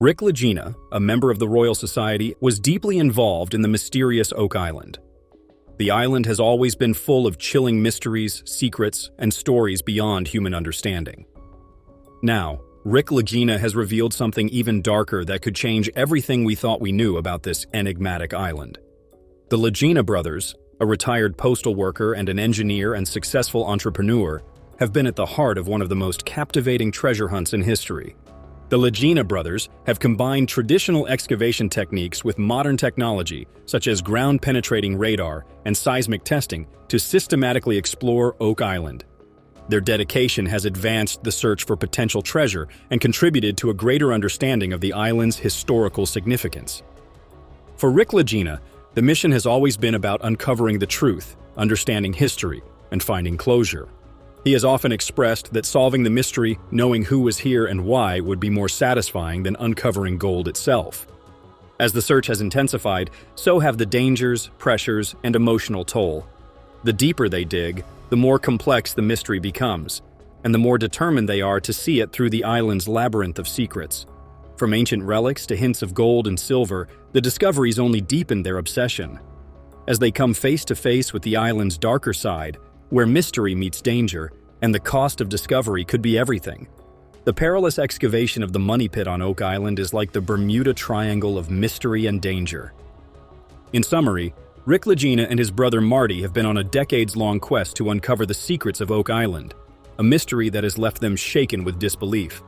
Rick Lagena, a member of the Royal Society, was deeply involved in the mysterious Oak Island. The island has always been full of chilling mysteries, secrets, and stories beyond human understanding. Now, Rick Lagena has revealed something even darker that could change everything we thought we knew about this enigmatic island. The Lagena brothers, a retired postal worker and an engineer and successful entrepreneur, have been at the heart of one of the most captivating treasure hunts in history. The Lagena brothers have combined traditional excavation techniques with modern technology, such as ground-penetrating radar and seismic testing, to systematically explore Oak Island. Their dedication has advanced the search for potential treasure and contributed to a greater understanding of the island's historical significance. For Rick Lagena, the mission has always been about uncovering the truth, understanding history, and finding closure. He has often expressed that solving the mystery, knowing who was here and why, would be more satisfying than uncovering gold itself. As the search has intensified, so have the dangers, pressures, and emotional toll. The deeper they dig, the more complex the mystery becomes, and the more determined they are to see it through the island's labyrinth of secrets. From ancient relics to hints of gold and silver, the discoveries only deepen their obsession. As they come face to face with the island's darker side, where mystery meets danger, and the cost of discovery could be everything. The perilous excavation of the money pit on Oak Island is like the Bermuda Triangle of mystery and danger. In summary, Rick Lagena and his brother Marty have been on a decades-long quest to uncover the secrets of Oak Island, a mystery that has left them shaken with disbelief.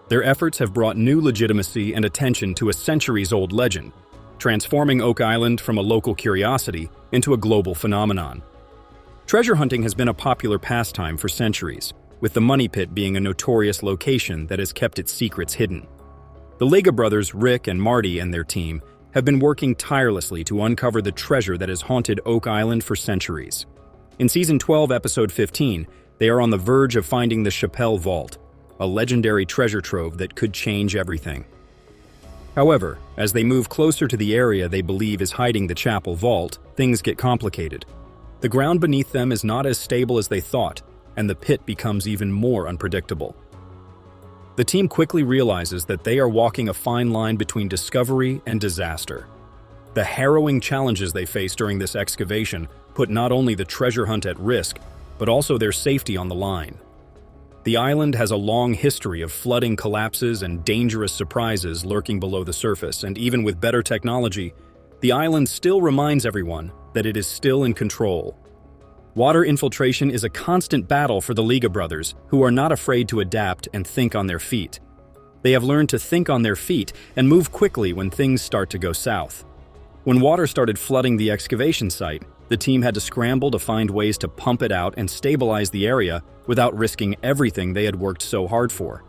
Their efforts have brought new legitimacy and attention to a centuries-old legend, transforming Oak Island from a local curiosity into a global phenomenon. Treasure hunting has been a popular pastime for centuries, with the money pit being a notorious location that has kept its secrets hidden. The Lega brothers, Rick and Marty, and their team have been working tirelessly to uncover the treasure that has haunted Oak Island for centuries. In Season 12, Episode 15, they are on the verge of finding the Chappelle Vault, a legendary treasure trove that could change everything. However, as they move closer to the area they believe is hiding the chapel vault, things get complicated. The ground beneath them is not as stable as they thought, and the pit becomes even more unpredictable. The team quickly realizes that they are walking a fine line between discovery and disaster. The harrowing challenges they face during this excavation put not only the treasure hunt at risk, but also their safety on the line. The island has a long history of flooding collapses and dangerous surprises lurking below the surface, and even with better technology, the island still reminds everyone that it is still in control. Water infiltration is a constant battle for the Lega brothers, who are not afraid to adapt and think on their feet. They have learned to think on their feet and move quickly when things start to go south. When water started flooding the excavation site, the team had to scramble to find ways to pump it out and stabilize the area without risking everything they had worked so hard for.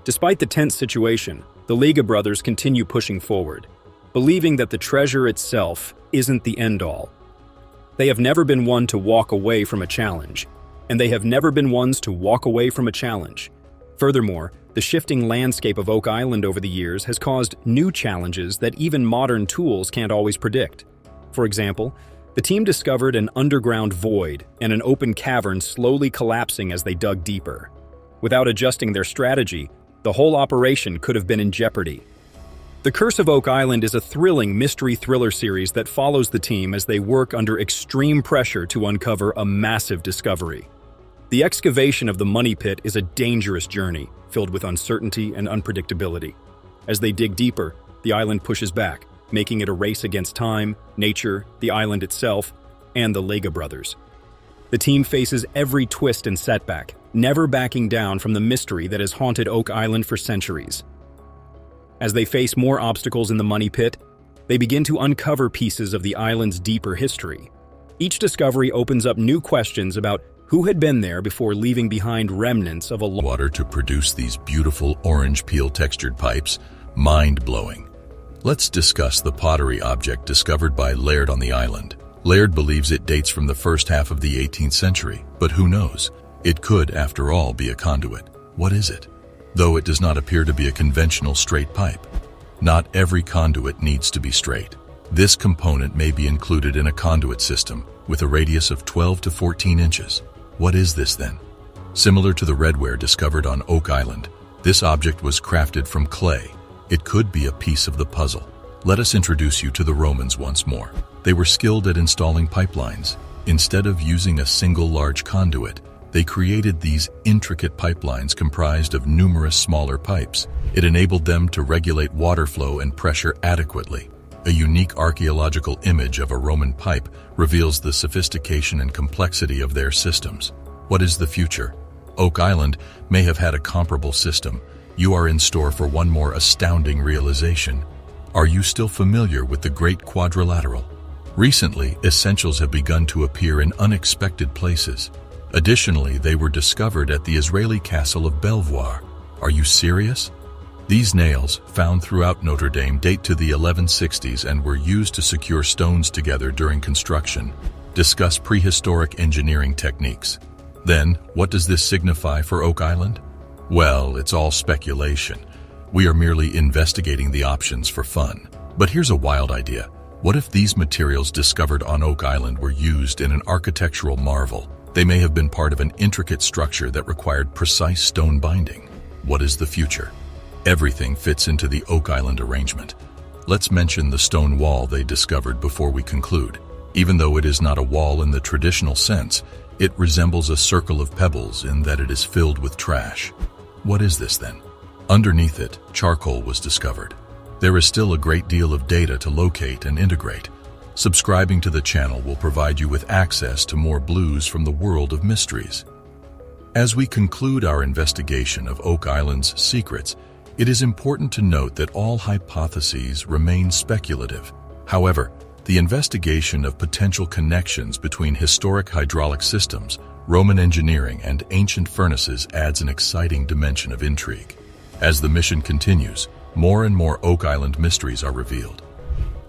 Despite the tense situation, the Lega brothers continue pushing forward, believing that the treasure itself isn't the end-all. They have never been one to walk away from a challenge, and they have never been ones to walk away from a challenge. Furthermore, the shifting landscape of Oak Island over the years has caused new challenges that even modern tools can't always predict. For example, the team discovered an underground void and an open cavern slowly collapsing as they dug deeper. Without adjusting their strategy, the whole operation could have been in jeopardy. The Curse of Oak Island is a thrilling mystery thriller series that follows the team as they work under extreme pressure to uncover a massive discovery. The excavation of the money pit is a dangerous journey, filled with uncertainty and unpredictability. As they dig deeper, the island pushes back, making it a race against time, nature, the island itself, and the Lega brothers. The team faces every twist and setback, never backing down from the mystery that has haunted Oak Island for centuries. As they face more obstacles in the money pit, they begin to uncover pieces of the island's deeper history. Each discovery opens up new questions about who had been there before leaving behind remnants of a water to produce these beautiful orange peel textured pipes. Mind-blowing. Let's discuss the pottery object discovered by Laird on the island. Laird believes it dates from the first half of the 18th century, but who knows? It could, after all, be a conduit. What is it? Though it does not appear to be a conventional straight pipe. Not every conduit needs to be straight. This component may be included in a conduit system with a radius of 12 to 14 inches. What is this then? Similar to the redware discovered on Oak Island, this object was crafted from clay, It could be a piece of the puzzle. Let us introduce you to the Romans once more. They were skilled at installing pipelines. Instead of using a single large conduit, they created these intricate pipelines comprised of numerous smaller pipes. It enabled them to regulate water flow and pressure adequately. A unique archaeological image of a Roman pipe reveals the sophistication and complexity of their systems. What is the future? Oak Island may have had a comparable system. You are in store for one more astounding realization. Are you still familiar with the Great Quadrilateral? Recently, essentials have begun to appear in unexpected places. Additionally, they were discovered at the Israeli castle of Belvoir. Are you serious? These nails, found throughout Notre Dame, date to the 1160s and were used to secure stones together during construction. Discuss prehistoric engineering techniques. Then, what does this signify for Oak Island? Well, it's all speculation. We are merely investigating the options for fun. But here's a wild idea. What if these materials discovered on Oak Island were used in an architectural marvel? They may have been part of an intricate structure that required precise stone binding. What is the future? Everything fits into the Oak Island arrangement. Let's mention the stone wall they discovered before we conclude. Even though it is not a wall in the traditional sense, it resembles a circle of pebbles in that it is filled with trash. What is this then? Underneath it, charcoal was discovered. There is still a great deal of data to locate and integrate. Subscribing to the channel will provide you with access to more blues from the world of mysteries. As we conclude our investigation of Oak Island's secrets, it is important to note that all hypotheses remain speculative. However, the investigation of potential connections between historic hydraulic systems, Roman engineering, and ancient furnaces adds an exciting dimension of intrigue. As the mission continues, more and more Oak Island mysteries are revealed.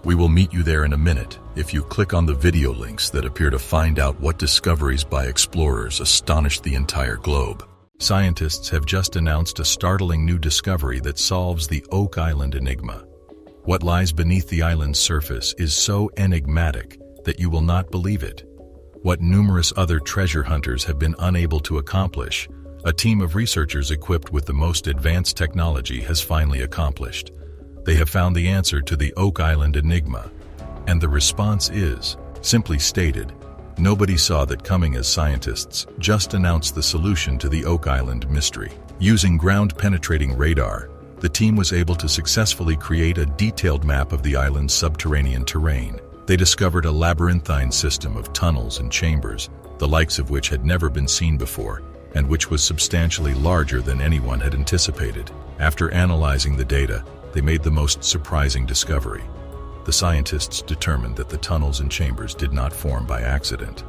We will meet you there in a minute if you click on the video links that appear to find out what discoveries by explorers astonished the entire globe. Scientists have just announced a startling new discovery that solves the Oak Island enigma. What lies beneath the island's surface is so enigmatic that you will not believe it. What numerous other treasure hunters have been unable to accomplish, a team of researchers equipped with the most advanced technology has finally accomplished. They have found the answer to the Oak Island enigma, and the response is, simply stated, nobody saw that coming as scientists just announced the solution to the Oak Island mystery. Using ground-penetrating radar, the team was able to successfully create a detailed map of the island's subterranean terrain. They discovered a labyrinthine system of tunnels and chambers, the likes of which had never been seen before, and which was substantially larger than anyone had anticipated. After analyzing the data, they made the most surprising discovery. The scientists determined that the tunnels and chambers did not form by accident.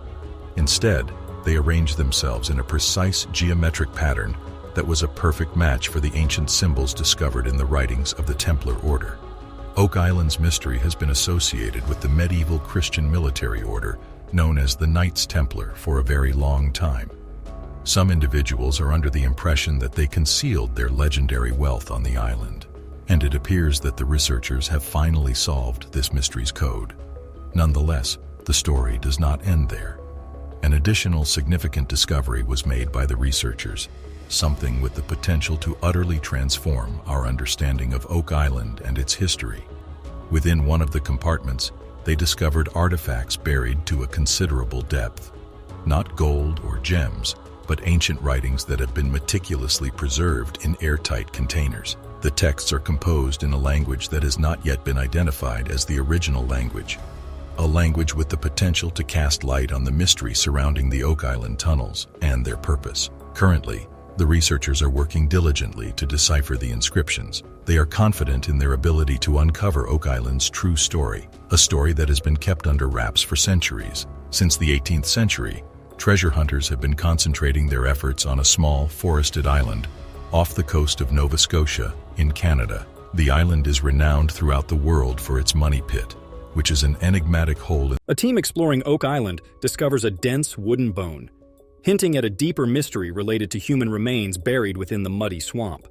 Instead, they arranged themselves in a precise geometric pattern that was a perfect match for the ancient symbols discovered in the writings of the Templar Order. Oak Island's mystery has been associated with the medieval Christian military order known as the Knights Templar for a very long time. Some individuals are under the impression that they concealed their legendary wealth on the island, and it appears that the researchers have finally solved this mystery's code. Nonetheless, the story does not end there. An additional significant discovery was made by the researchers, something with the potential to utterly transform our understanding of Oak Island and its history. Within one of the compartments, they discovered artifacts buried to a considerable depth. Not gold or gems, but ancient writings that have been meticulously preserved in airtight containers. The texts are composed in a language that has not yet been identified as the original language, a language with the potential to cast light on the mystery surrounding the Oak Island tunnels and their purpose. Currently, the researchers are working diligently to decipher the inscriptions. They are confident in their ability to uncover Oak Island's true story, a story that has been kept under wraps for centuries. Since the 18th century, treasure hunters have been concentrating their efforts on a small, forested island off the coast of Nova Scotia in Canada. The island is renowned throughout the world for its money pit, which is an enigmatic hole. A team exploring Oak Island discovers a dense wooden bone, hinting at a deeper mystery related to human remains buried within the muddy swamp.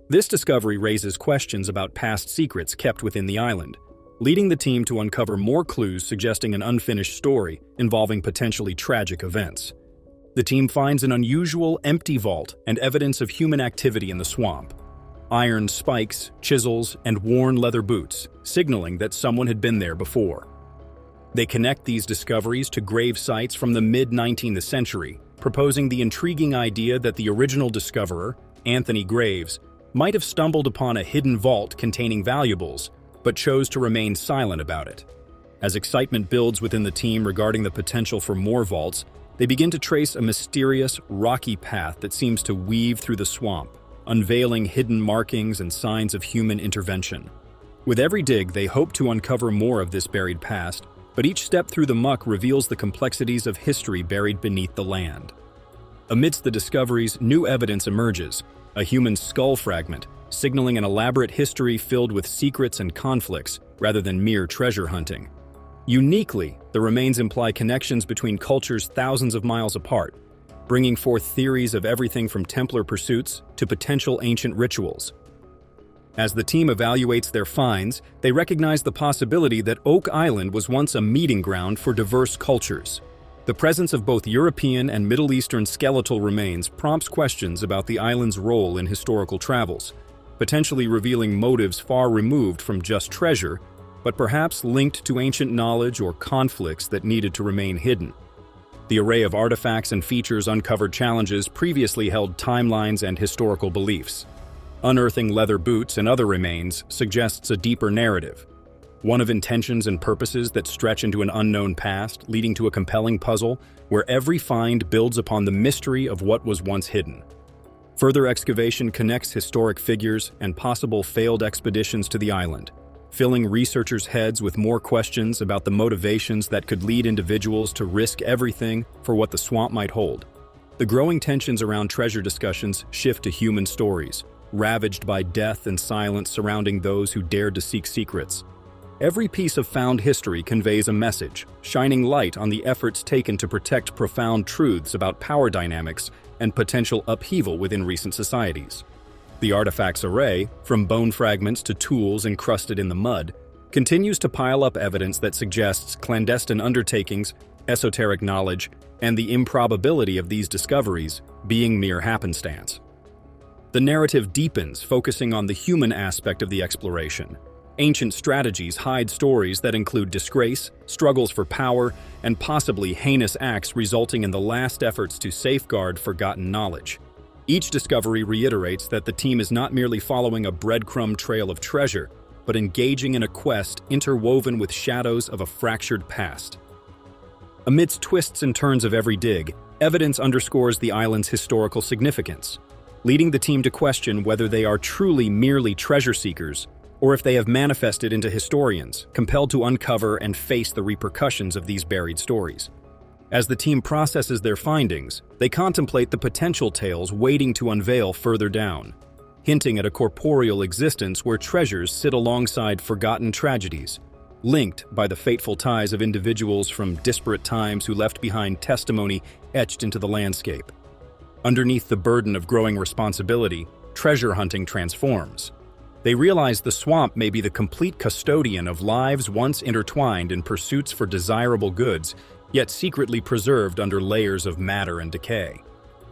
This discovery raises questions about past secrets kept within the island, leading the team to uncover more clues suggesting an unfinished story involving potentially tragic events. The team finds an unusual, empty vault and evidence of human activity in the swamp. iron spikes, chisels, and worn leather boots, signaling that someone had been there before. They connect these discoveries to grave sites from the mid-19th century, proposing the intriguing idea that the original discoverer, Anthony Graves, might have stumbled upon a hidden vault containing valuables, but chose to remain silent about it. As excitement builds within the team regarding the potential for more vaults, they begin to trace a mysterious, rocky path that seems to weave through the swamp, unveiling hidden markings and signs of human intervention. With every dig, they hope to uncover more of this buried past, but each step through the muck reveals the complexities of history buried beneath the land. Amidst the discoveries, new evidence emerges, a human skull fragment, signaling an elaborate history filled with secrets and conflicts rather than mere treasure hunting. Uniquely, the remains imply connections between cultures thousands of miles apart, bringing forth theories of everything from Templar pursuits to potential ancient rituals. As the team evaluates their finds, they recognize the possibility that Oak Island was once a meeting ground for diverse cultures. The presence of both European and Middle Eastern skeletal remains prompts questions about the island's role in historical travels, potentially revealing motives far removed from just treasure, but perhaps linked to ancient knowledge or conflicts that needed to remain hidden. The array of artifacts and features uncovered challenges previously held timelines and historical beliefs. Unearthing leather boots and other remains suggests a deeper narrative, one of intentions and purposes that stretch into an unknown past, leading to a compelling puzzle where every find builds upon the mystery of what was once hidden. Further excavation connects historic figures and possible failed expeditions to the island, filling researchers' heads with more questions about the motivations that could lead individuals to risk everything for what the swamp might hold. The growing tensions around treasure discussions shift to human stories, ravaged by death and silence surrounding those who dared to seek secrets. Every piece of found history conveys a message, shining light on the efforts taken to protect profound truths about power dynamics and potential upheaval within recent societies. The artifacts array, from bone fragments to tools encrusted in the mud, continues to pile up evidence that suggests clandestine undertakings, esoteric knowledge, and the improbability of these discoveries being mere happenstance. The narrative deepens, focusing on the human aspect of the exploration. Ancient strategies hide stories that include disgrace, struggles for power, and possibly heinous acts resulting in the last efforts to safeguard forgotten knowledge. Each discovery reiterates that the team is not merely following a breadcrumb trail of treasure, but engaging in a quest interwoven with shadows of a fractured past. Amidst twists and turns of every dig, evidence underscores the island's historical significance, leading the team to question whether they are truly merely treasure seekers or if they have manifested into historians, compelled to uncover and face the repercussions of these buried stories. As the team processes their findings, they contemplate the potential tales waiting to unveil further down, hinting at a corporeal existence where treasures sit alongside forgotten tragedies, linked by the fateful ties of individuals from disparate times who left behind testimony etched into the landscape. Underneath the burden of growing responsibility, treasure hunting transforms. They realize the swamp may be the complete custodian of lives once intertwined in pursuits for desirable goods, yet secretly preserved under layers of matter and decay.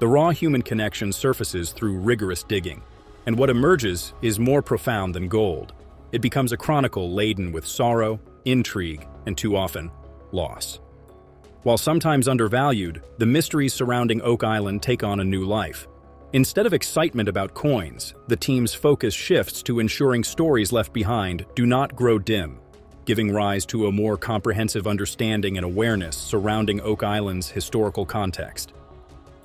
The raw human connection surfaces through rigorous digging, and what emerges is more profound than gold. It becomes a chronicle laden with sorrow, intrigue, and too often, loss. While sometimes undervalued, the mysteries surrounding Oak Island take on a new life. Instead of excitement about coins, the team's focus shifts to ensuring stories left behind do not grow dim, giving rise to a more comprehensive understanding and awareness surrounding Oak Island's historical context.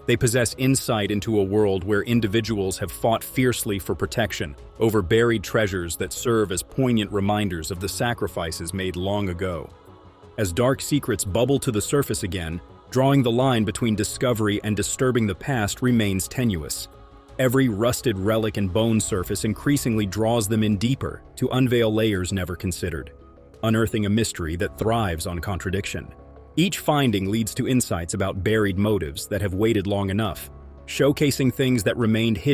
They possess insight into a world where individuals have fought fiercely for protection over buried treasures that serve as poignant reminders of the sacrifices made long ago. As dark secrets bubble to the surface again, drawing the line between discovery and disturbing the past remains tenuous. Every rusted relic and bone surface increasingly draws them in deeper to unveil layers never considered, unearthing a mystery that thrives on contradiction. Each finding leads to insights about buried motives that have waited long enough, showcasing things that remained hidden